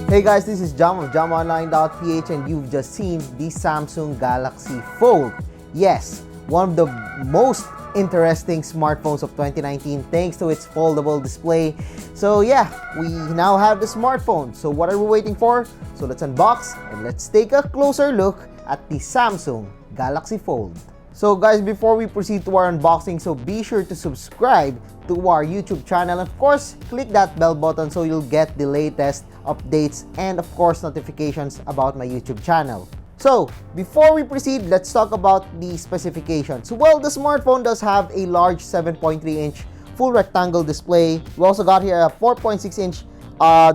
Hey guys, this is Jam of jamonline.ph and you've just seen the Samsung Galaxy Fold. Yes, one of the most interesting smartphones of 2019 thanks to its foldable display. So yeah, we now have the smartphone. So what are we waiting for? So let's unbox and let's take a closer look at the Samsung Galaxy Fold. So guys, before we proceed to our unboxing, so be sure to subscribe to our YouTube channel. Of course, click that bell button so you'll get the latest updates and of course notifications about my YouTube channel. So before we proceed, let's talk about the specifications. Well, the smartphone does have a large 7.3-inch full rectangle display. We also got here a 4.6-inch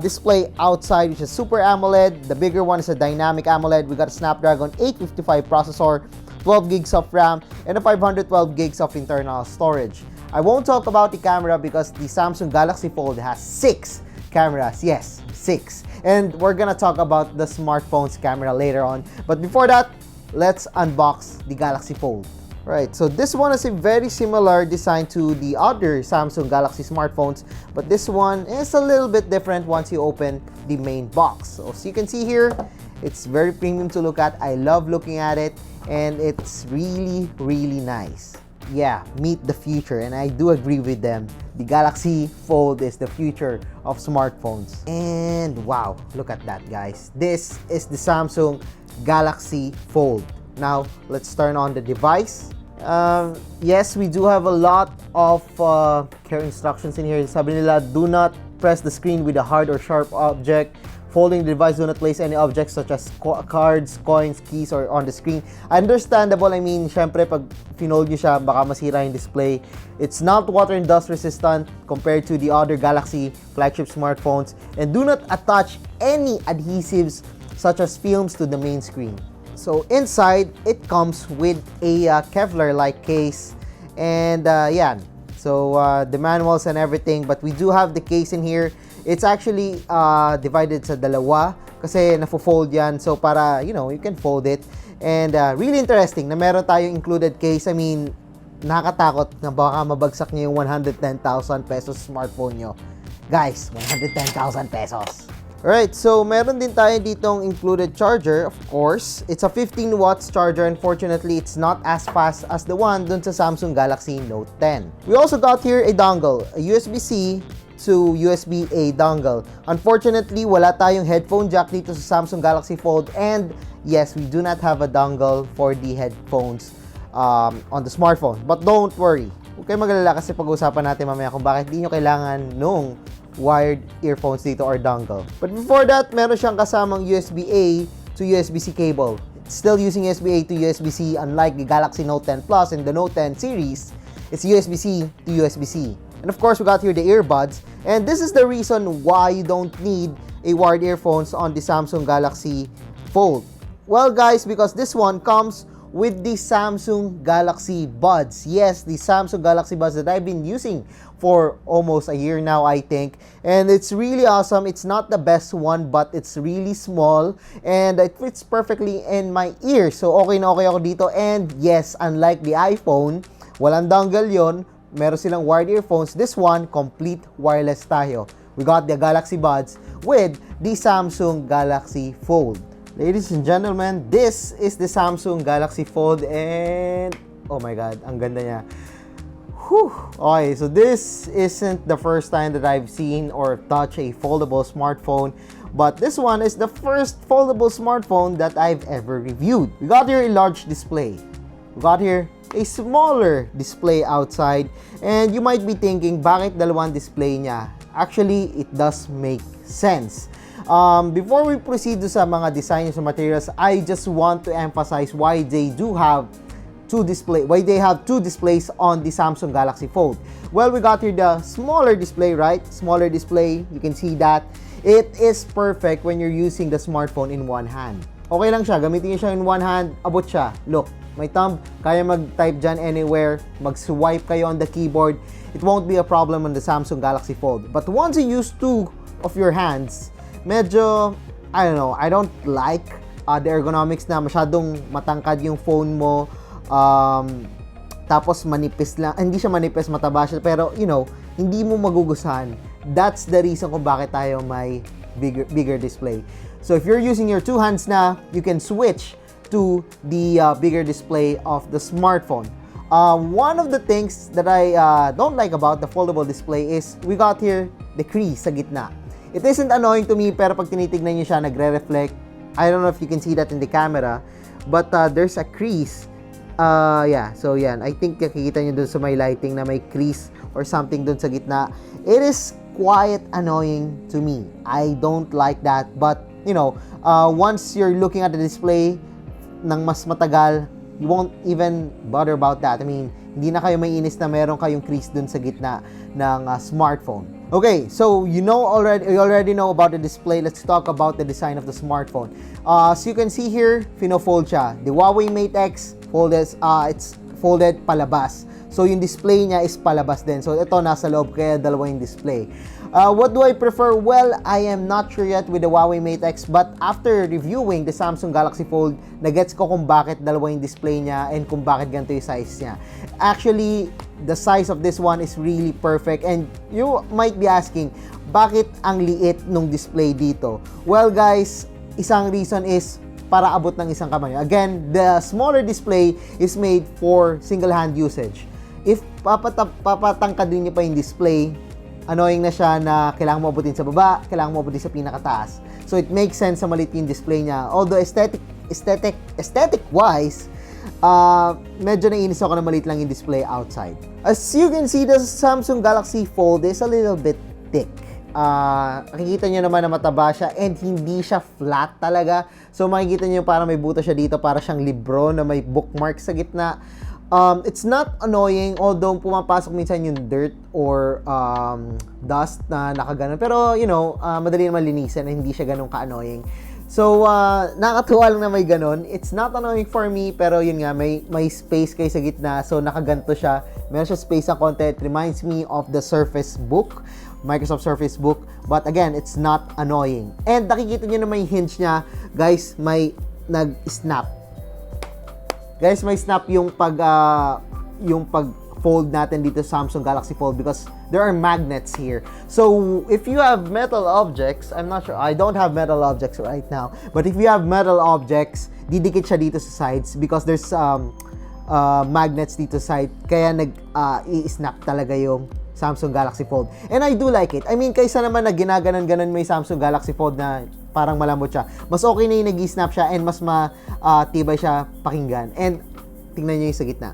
display outside, which is Super AMOLED. The bigger one is a dynamic AMOLED. We got a Snapdragon 855 processor, 12 gigs of RAM, and a 512 gigs of internal storage. I won't talk about the camera because the Samsung Galaxy Fold has 6 cameras. Yes, 6. And we're gonna talk about the smartphone's camera later on. But before that, let's unbox the Galaxy Fold. Right, so this one is a very similar design to the other Samsung Galaxy smartphones, but this one is a little bit different once you open the main box. So as you can see here, it's very premium to look at. I love looking at it, and it's really, really nice. Yeah, meet the future, and I do agree with them. The Galaxy Fold is the future of smartphones. And wow, look at that, guys. This is the Samsung Galaxy Fold. Now, let's turn on the device. Yes, we do have a lot of care instructions in here. Sabi nila, do not press the screen with a hard or sharp object. Folding the device, do not place any objects such as cards, coins, keys, or on the screen. Understandable. I mean, syempre, pag finold nyo siya, baka masira yung display. It's not water and dust resistant compared to the other Galaxy flagship smartphones. And do not attach any adhesives such as films to the main screen. So inside, it comes with a Kevlar-like case. And yeah, so the manuals and everything. But we do have the case in here. It's actually divided sa dalawa kasi nafo-fold yan. So para, you know, you can fold it. And really interesting na meron tayong included case. I mean, nakakatakot na baka mabagsak niyo yung 110,000 pesos smartphone nyo. Guys, 110,000 pesos. Alright, so meron din tayo ditong included charger, of course. It's a 15 watts charger. Unfortunately, it's not as fast as the one dun sa Samsung Galaxy Note 10. We also got here a dongle, a USB-C to USB-A dongle. Unfortunately, wala tayong headphone jack dito sa Samsung Galaxy Fold, and yes, we do not have a dongle for the headphones on the smartphone. But don't worry, huwag kayo mag-alala kasi pag-usapan natin mamaya kung bakit di nyo kailangan nung wired earphones dito or dongle. But before that, meron siyang kasamang USB-A to USB-C cable. It's still using USB-A to USB-C, unlike the Galaxy Note 10 Plus and the Note 10 series. It's USB-C to USB-C. And of course, we got here the earbuds. And this is the reason why you don't need a wired earphones on the Samsung Galaxy Fold. Well guys, because this one comes with the Samsung Galaxy Buds. Yes, the Samsung Galaxy Buds that I've been using for almost a year now, I think. And it's really awesome. It's not the best one, but it's really small. And it fits perfectly in my ear. So okay na okay ako dito. And yes, unlike the iPhone, walang dongle yon. Meron silang wired earphones. This one, complete wireless tayo. We got the Galaxy Buds with the Samsung Galaxy Fold. Ladies and gentlemen, this is the Samsung Galaxy Fold and oh my god, ang ganda niya. Whew. Okay, so this isn't the first time that I've seen or touched a foldable smartphone, but this one is the first foldable smartphone that I've ever reviewed. We got here a large display. We got here a smaller display outside, and you might be thinking, bakit dalawang display niya? Actually, it does make sense. Before we proceed sa mga designs and materials, I just want to emphasize why they have two displays on the Samsung Galaxy Fold. Well, we got here the smaller display, right? Smaller display, you can see that. It is perfect when you're using the smartphone in one hand. Okay lang siya, gamitin niyo siya in one hand, abot siya. Look, may thumb, kaya mag-type dyan anywhere, mag-swipe kayo on the keyboard. It won't be a problem on the Samsung Galaxy Fold. But once you use two of your hands, medyo, I don't know, I don't like the ergonomics na masyadong matangkad yung phone mo. Tapos manipis lang, hindi siya manipis, mataba siya, pero you know, hindi mo magugustuhan. That's the reason kung bakit tayo may bigger display. So if you're using your two hands na, you can switch to the bigger display of the smartphone. One of the things that I don't like about the foldable display is we got here the crease sa gitna. It isn't annoying to me, pero pag tinitignan nyo siya, nagre-reflect. I don't know if you can see that in the camera, but there's a crease. Yeah, so yan. I think nakikita nyo dun sa may lighting na may crease or something dun sa gitna. It is quite annoying to me. I don't like that, but you know, once you're looking at the display ng mas matagal, you won't even bother about that. I mean, hindi na kayo maiinis na meron kayong crease dun sa gitna ng smartphone. Okay, so you already know about the display. Let's talk about the design of the smartphone. So you can see here, fino-fold siya. The Huawei Mate X it's folded palabas. So yung display niya is palabas din. So ito nasa loob, kaya dalawa yung display. What do I prefer? Well, I am not sure yet with the Huawei Mate X, but after reviewing the Samsung Galaxy Fold, nagets ko kung bakit dalawa yung display niya and kung bakit ganito yung size niya. Actually, the size of this one is really perfect, and you might be asking, bakit ang liit nung display dito? Well guys, isang reason is para abot ng isang kamay. Again, the smaller display is made for single hand usage. If papatangkadin niyo pa yung display, annoying na siya na kailangan mo abutin sa baba, kailangan mo abutin sa pinakataas. So it makes sense sa maliit yung display niya. Although aesthetic wise, medyo naiinis ako na maliit lang yung display outside. As you can see, the Samsung Galaxy Fold is a little bit thick. Makikita nyo naman na mataba siya and hindi siya flat talaga. So makikita nyo parang may buto siya dito, para siyang libro na may bookmark sa gitna. It's not annoying, although pumapasok minsan yung dirt or dust na nakaganon. Pero, you know, madali naman linisin na hindi siya ganun ka-annoying. So, nakakatuwa lang na may ganon. It's not annoying for me, pero yun nga, may space kayo sa gitna. So, nakaganto siya. Meron siya space ng konti. It reminds me of the Surface Book, Microsoft Surface Book. But again, it's not annoying. And nakikita nyo na may hinge niya. Guys, may nag-snap. Guys, may snap yung pag-fold natin dito sa Samsung Galaxy Fold because there are magnets here. So, if you have metal objects, I'm not sure, I don't have metal objects right now, but if you have metal objects, didikit siya dito sa sides because there's magnets dito sa side, kaya i-snap talaga yung Samsung Galaxy Fold. And I do like it. I mean, kaysa naman na ginaganon-ganon may Samsung Galaxy Fold na parang malambot siya. Mas okay na yung nag-snap siya and mas matibay siya pakinggan. And tingnan niyo yung sa gitna.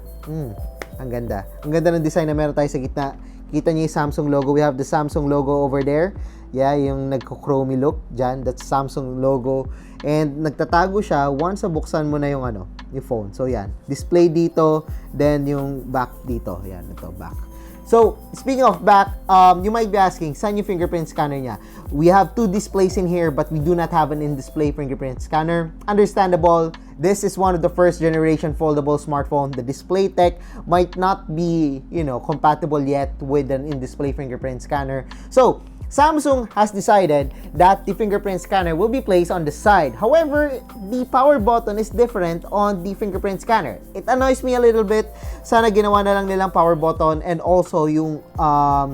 Ang ganda. Ang ganda ng design na meron tayo sa gitna. Kita niyo yung Samsung logo. We have the Samsung logo over there. Yeah, yung nagko-chromey look dyan. That's Samsung logo. And nagtatago siya once buksan mo na yung yung phone. So yan. Display dito, then yung back dito. Yan, ito, back. So, speaking of back, you might be asking, saan yung fingerprint scanner niya? We have two displays in here, but we do not have an in-display fingerprint scanner. Understandable. This is one of the first generation foldable smartphone. The display tech might not be, compatible yet with an in-display fingerprint scanner. So, Samsung has decided that the fingerprint scanner will be placed on the side. However, the power button is different on the fingerprint scanner. It annoys me a little bit. Sana ginawa na lang nilang power button and also yung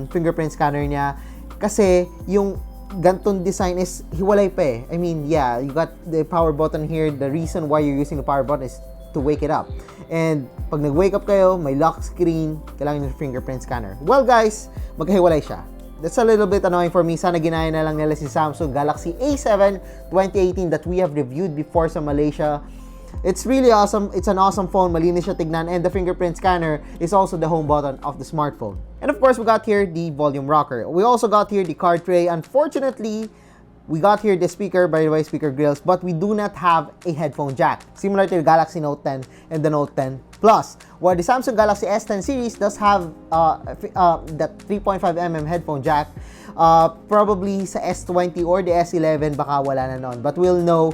fingerprint scanner niya. Kasi yung ganitong design is hiwalay pa eh. I mean, yeah, you got the power button here. The reason why you're using the power button is to wake it up. And pag nag-wake up kayo, may lock screen, kailangan yung fingerprint scanner. Well guys, magkahiwalay siya. That's a little bit annoying for me. Sana ginaya na lang nila si Samsung Galaxy A7 2018 that we have reviewed before sa Malaysia. It's really awesome. It's an awesome phone. Malinis siya tignan. And the fingerprint scanner is also the home button of the smartphone. And of course, we got here the volume rocker. We also got here the card tray. Unfortunately, we got here the speaker, by the way, speaker grills, but we do not have a headphone jack, similar to the Galaxy Note 10 and the Note 10 Plus. While the Samsung Galaxy S10 series does have that 3.5mm headphone jack, probably sa S20 or the S11, baka wala na nun. But we'll know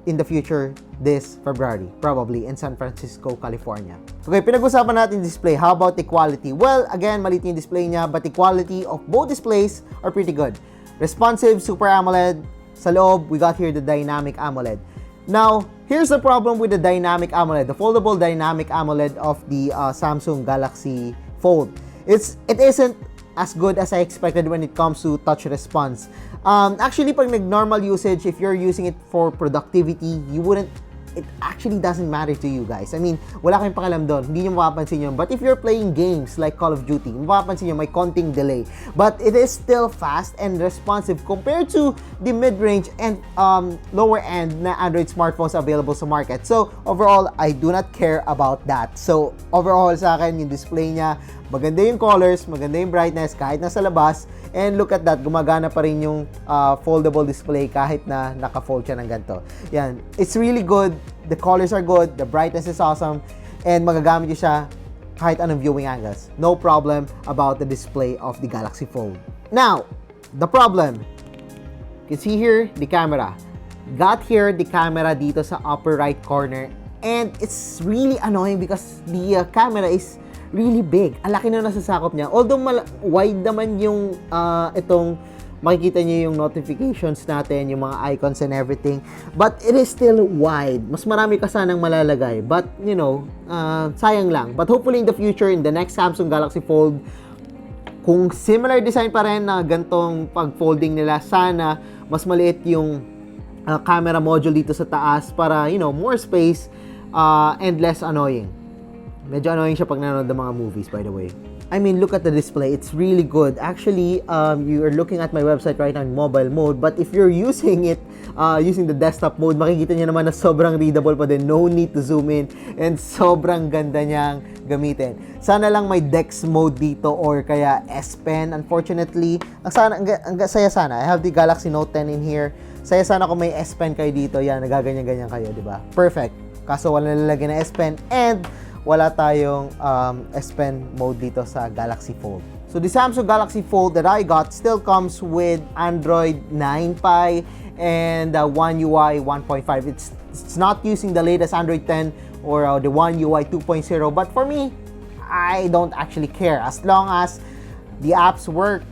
in the future this February, probably in San Francisco, California. Okay, pinag-usapan natin display. How about the quality? Well, again, maliit yung display niya, but the quality of both displays are pretty good. Responsive Super AMOLED. Sa loob, we got here the Dynamic AMOLED. Now, here's the problem with the Dynamic AMOLED, the foldable Dynamic AMOLED of the Samsung Galaxy Fold. It isn't as good as I expected when it comes to touch response. Actually, pag nag-normal usage, if you're using it for productivity, it actually doesn't matter to you guys. I mean, wala kayong pakialam doon. Hindi nyo mapapansin yun. But if you're playing games like Call of Duty, mapapansin nyo may konting delay. But it is still fast and responsive compared to the mid-range and lower end na Android smartphones available sa market. So, overall, I do not care about that. So, overall sa akin, yung display niya, maganda yung colors, maganda yung brightness kahit nasa labas. And look at that, gumagana pa rin yung foldable display kahit na naka-fold siya ng ganito. Yan, it's really good. The colors are good, the brightness is awesome, and magagamit nyo siya kahit anong viewing angles. No problem about the display of the Galaxy Fold. Now, the problem. You can see here, the camera. Got here the camera dito sa upper right corner, and it's really annoying because the camera is really big. Ang laki na nasasakop niya. Although wide naman yung itong makikita niyo yung notifications natin, yung mga icons and everything. But it is still wide. Mas marami ka sanang malalagay. But, you know, sayang lang. But hopefully in the future, in the next Samsung Galaxy Fold, kung similar design pa rin na gantong pag-folding nila, sana mas maliit yung camera module dito sa taas para, you know, more space and less annoying. Medyo annoying siya pag nanonood ng mga movies, by the way. I mean, look at the display. It's really good. Actually, you are looking at my website right now in mobile mode. But if you're using it, using the desktop mode, makikita niyo naman na sobrang readable pa din. No need to zoom in. And sobrang ganda niyang gamitin. Sana lang may DeX mode dito or kaya S Pen. Unfortunately, ang saya sana. I have the Galaxy Note 10 in here. Saya sana kung may S Pen kayo dito. Yan, nagaganyan-ganyan kayo, di ba? Perfect. Kaso wala nalalagyan na S Pen and wala tayong S Pen mode dito sa Galaxy Fold. So the Samsung Galaxy Fold that I got still comes with Android 9 Pie and One UI 1.5. It's not using the latest Android 10 or the One UI 2.0, but for me, I don't actually care as long as the apps work,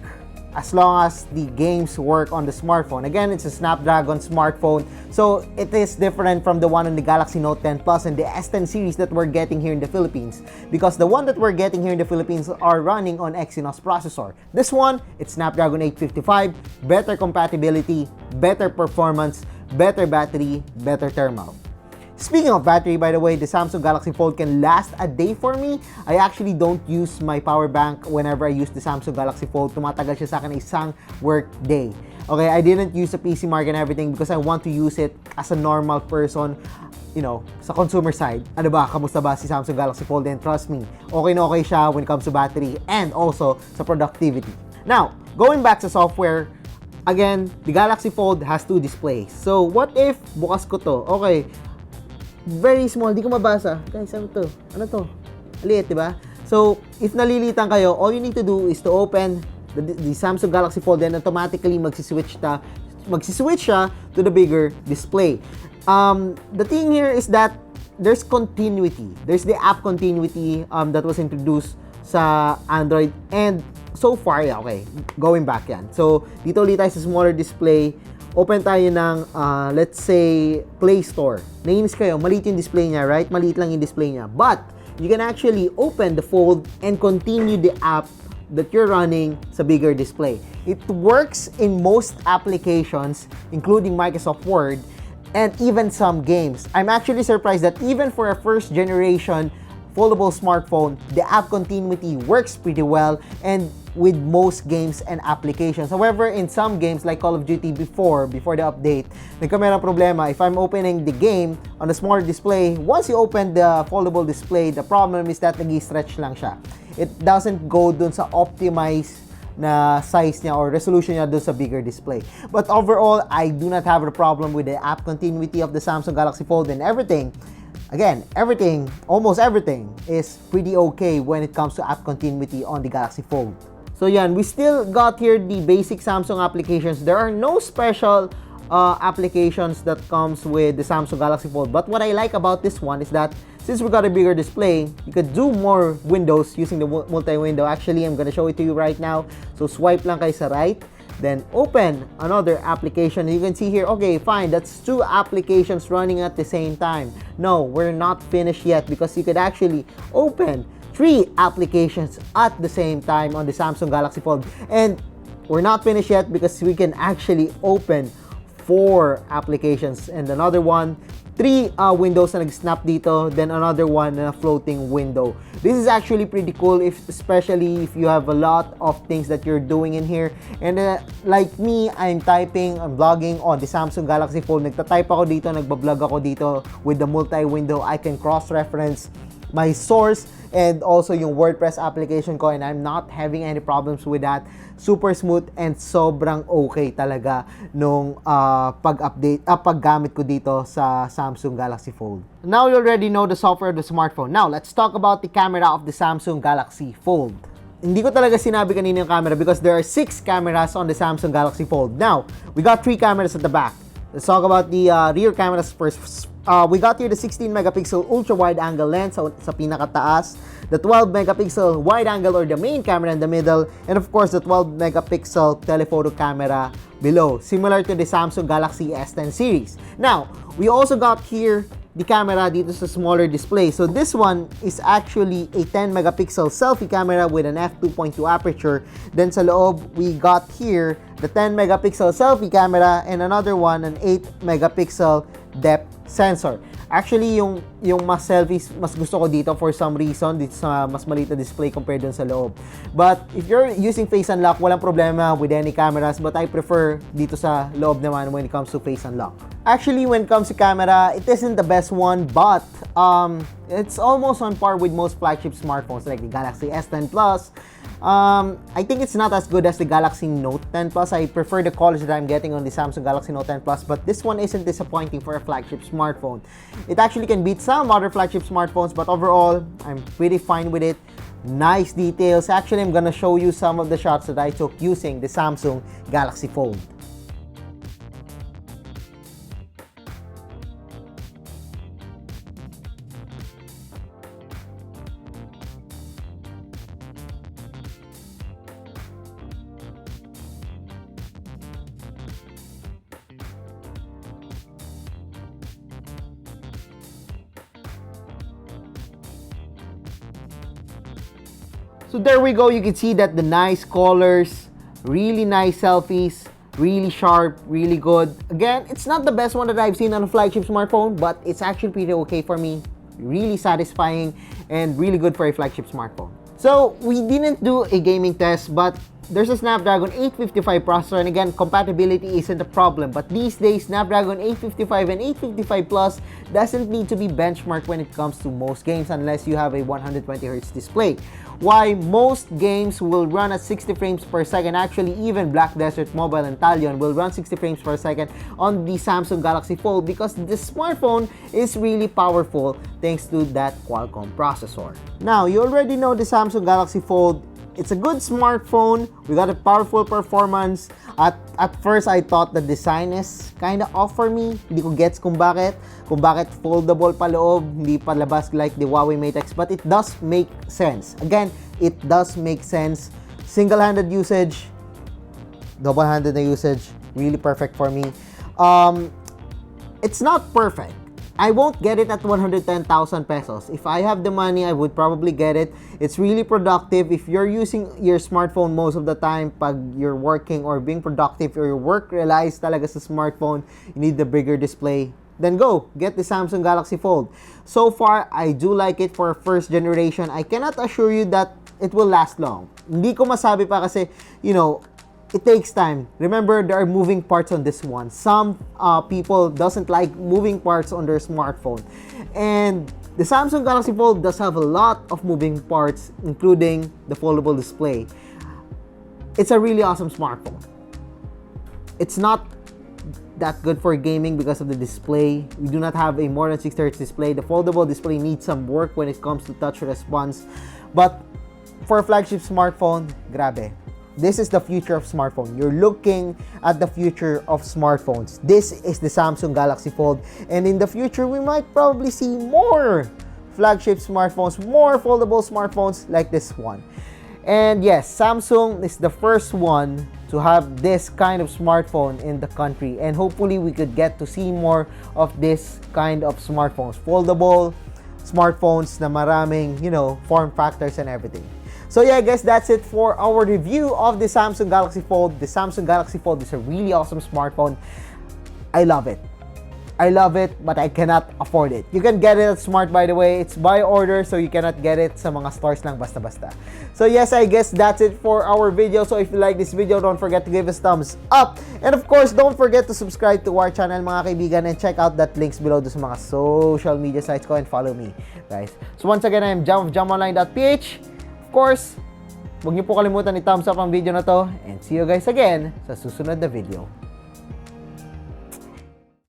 as long as the games work on the smartphone. Again, it's a Snapdragon smartphone, so it is different from the one on the Galaxy Note 10 Plus and the S10 series that we're getting here in the Philippines, because the one that we're getting here in the Philippines are running on Exynos processor. This one, it's Snapdragon 855, better compatibility, better performance, better battery, better thermal. Speaking of battery, by the way, the Samsung Galaxy Fold can last a day for me. I actually don't use my power bank whenever I use the Samsung Galaxy Fold. Tumatagal siya sa akin isang work day. Okay, I didn't use the PC mark and everything because I want to use it as a normal person, you know, sa consumer side. Ano ba, kamusta ba si Samsung Galaxy Fold? And trust me, okay na okay siya when it comes to battery and also sa productivity. Now, going back sa software, again, the Galaxy Fold has two displays. So, what if bukas ko to? Okay, very small, di ko mabasa. Guys, ano to? Ano to? Liit, di ba? So, if nalilitan kayo, all you need to do is to open the Samsung Galaxy Fold and automatically magsiswitch siya to the bigger display. The thing here is that there's continuity. There's the app continuity that was introduced sa Android, and so far, yeah, okay, going back yan. So, dito ulit tayo sa smaller display. Open tayo ng, let's say, Play Store. Nainis kayo, maliit yung display niya, right? Maliit lang yung display niya. But, you can actually open the Fold and continue the app that you're running sa bigger display. It works in most applications, including Microsoft Word, and even some games. I'm actually surprised that even for a first generation foldable smartphone, the app continuity works pretty well and with most games and applications. However, in some games like Call of Duty before the update, nagkameron problema. If I'm opening the game on a smaller display, once you open the foldable display, the problem is that nag-stretch lang siya. It doesn't go dun sa optimized na size niya or resolution niya dun sa bigger display. But overall, I do not have a problem with the app continuity of the Samsung Galaxy Fold and everything. Again, almost everything is pretty okay when it comes to app continuity on the Galaxy Fold. So yan, we still got here the basic Samsung applications. There are no special applications that comes with the Samsung Galaxy Fold. But what I like about this one is that since we got a bigger display, you could do more windows using the multi-window. Actually, I'm gonna show it to you right now. So swipe lang kayo sa right, then open another application. You can see here, okay, fine, that's two applications running at the same time. No, we're not finished yet because you could actually open 3 applications at the same time on the Samsung Galaxy Fold. And we're not finished yet because we can actually open 4 applications and another one, 3 windows na nag-snap dito, then another one na floating window. This is actually pretty cool, especially if you have a lot of things that you're doing in here. And like me, I'm vlogging on the Samsung Galaxy Fold. Nagtatype ako dito, nagbablog ako dito with the multi-window. I can cross-reference my source and also yung WordPress application ko, and I'm not having any problems with that. Super smooth and sobrang okay talaga nung paggamit ko dito sa Samsung Galaxy Fold. Now you already know the software of the smartphone. Now let's talk about the camera of the Samsung Galaxy Fold. Hindi ko talaga sinabi kanina yung camera because there are 6 cameras on the Samsung Galaxy Fold. Now, we got 3 cameras at the back. Let's talk about the rear cameras first. We got here the 16 megapixel ultra wide angle lens sa pinakataas, the 12 megapixel wide angle or the main camera in the middle, and of course the 12 megapixel telephoto camera below, similar to the Samsung Galaxy S10 series. Now, we also got here the camera dito sa smaller display. So this one is actually a 10 megapixel selfie camera with an f2.2 aperture. Then sa loob, we got here the 10 megapixel selfie camera and another one, an 8 megapixel depth sensor. Actually, yung mas selfies, mas gusto ko dito for some reason. Dito sa mas maliit na display compared dun sa loob. But if you're using face unlock, walang problema with any cameras. But I prefer dito sa loob naman when it comes to face unlock. Actually, when it comes to camera, it isn't the best one, but it's almost on par with most flagship smartphones like the Galaxy S10 Plus. I think it's not as good as the Galaxy Note 10 Plus. I prefer the colors that I'm getting on the Samsung Galaxy Note 10 Plus, but this one isn't disappointing for a flagship smartphone. It actually can beat some other flagship smartphones, but overall, I'm pretty fine with it. Nice details. Actually, I'm gonna show you some of the shots that I took using the Samsung Galaxy Fold. So there we go, you can see that the nice colors, really nice selfies, really sharp, really good. Again, it's not the best one that I've seen on a flagship smartphone, but it's actually pretty okay for me. Really satisfying and really good for a flagship smartphone. So we didn't do a gaming test, but there's a Snapdragon 855 processor, and again, compatibility isn't a problem. But these days, Snapdragon 855 and 855 Plus doesn't need to be benchmarked when it comes to most games unless you have a 120Hz display. Why most games will run at 60 frames per second. Actually, even Black Desert Mobile and Talion will run 60 frames per second on the Samsung Galaxy Fold because the smartphone is really powerful thanks to that Qualcomm processor. Now, you already know the Samsung Galaxy Fold. It's a good smartphone. We got a powerful performance. At first, I thought the design is kind of off for me. Hindi ko gets kung bakit foldable pa loob, hindi pa labas like the Huawei Mate X. But it does make sense. Again, it does make sense. Single-handed usage, double-handed na usage, really perfect for me. It's not perfect. I won't get it at 110,000 pesos. If I have the money, I would probably get it. It's really productive. If you're using your smartphone most of the time, pag you're working or being productive, or your work relies talaga sa smartphone, you need the bigger display, then go, get the Samsung Galaxy Fold. So far, I do like it for first generation. I cannot assure you that it will last long. Hindi ko masabi pa kasi, it takes time. Remember, there are moving parts on this one. Some people doesn't like moving parts on their smartphone. And the Samsung Galaxy Fold does have a lot of moving parts, including the foldable display. It's a really awesome smartphone. It's not that good for gaming because of the display. We do not have a more than 60 Hz display. The foldable display needs some work when it comes to touch response. But for a flagship smartphone, grabe. This is the future of smartphone. You're looking at the future of smartphones. This is the Samsung Galaxy Fold. And in the future, we might probably see more flagship smartphones, more foldable smartphones like this one. And yes, Samsung is the first one to have this kind of smartphone in the country. And hopefully, we could get to see more of this kind of smartphones. Foldable, smartphones na maraming, form factors and everything. So yeah, guys, that's it for our review of the Samsung Galaxy Fold. The Samsung Galaxy Fold is a really awesome smartphone. I love it. I love it, but I cannot afford it. You can get it at Smart, by the way. It's by order, so you cannot get it sa mga stores lang basta-basta. So yes, I guess that's it for our video. So if you like this video, don't forget to give us thumbs up. And of course, don't forget to subscribe to our channel, mga kaibigan, and check out that links below sa mga social media sites ko and follow me, guys. So once again, I am Jam of jamonline.ph. Of course, huwag niyo po kalimutan i-thumbs up ang video na to, and see you guys again sa susunod na video.